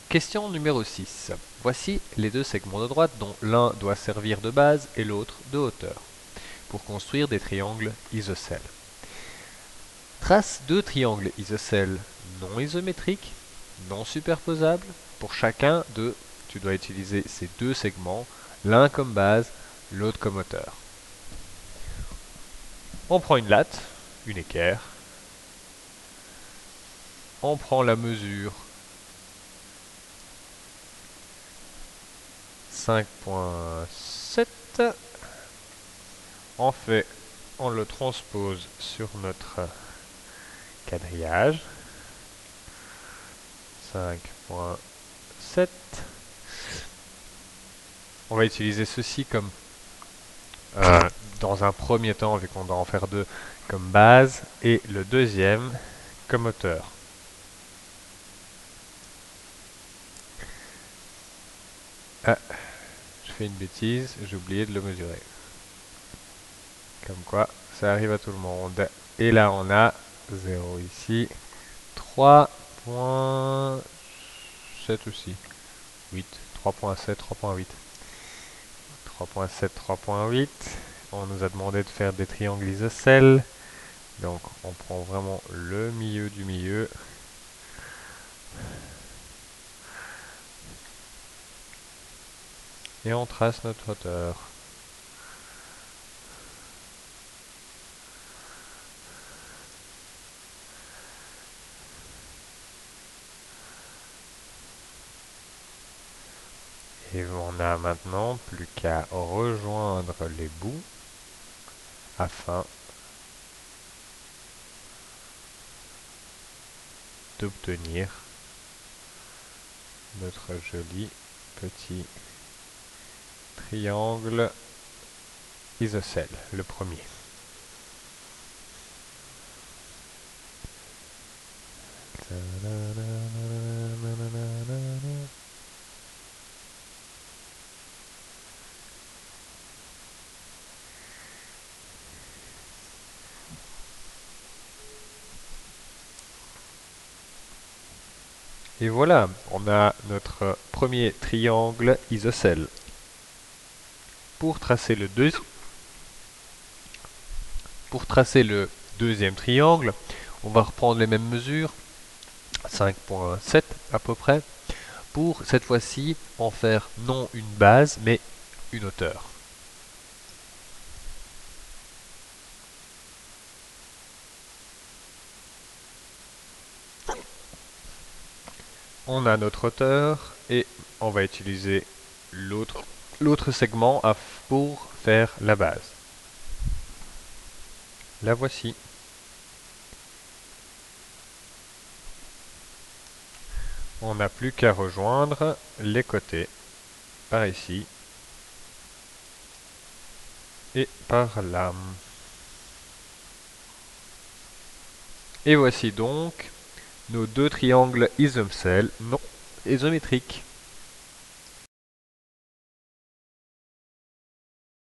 Question numéro 6. Voici les deux segments de droite dont l'un doit servir de base et l'autre de hauteur pour construire des triangles isocèles. Trace deux triangles isocèles non isométriques, non superposables. Pour chacun d'eux, tu dois utiliser ces deux segments, l'un comme base, l'autre comme hauteur. On prend une latte, une équerre, on prend la mesure 5.7, on le transpose sur notre quadrillage, 5.7. On va utiliser ceci comme, dans un premier temps, vu qu'on doit en faire deux, comme base, et le deuxième comme hauteur. Ah, je fais une bêtise, j'ai oublié de le mesurer. Comme quoi, ça arrive à tout le monde. Et là, on a 0 ici, 3.7 aussi, 8, 3.7, 3.8. 3.7, 3.8. On nous a demandé de faire des triangles isocèles. Donc on prend vraiment le milieu du milieu. Et on trace notre hauteur. Et on n'a maintenant plus qu'à rejoindre les bouts afin d'obtenir notre joli petit triangle isocèle, le premier. Et voilà, on a notre premier triangle isocèle. Pour tracer le deuxième triangle, on va reprendre les mêmes mesures, 5.7 à peu près, pour cette fois-ci en faire non une base, mais une hauteur. On a notre hauteur et on va utiliser l'autre segment pour faire la base. La voici. On n'a plus qu'à rejoindre les côtés par ici et par là. Et voici donc nos deux triangles isocèles non isométriques.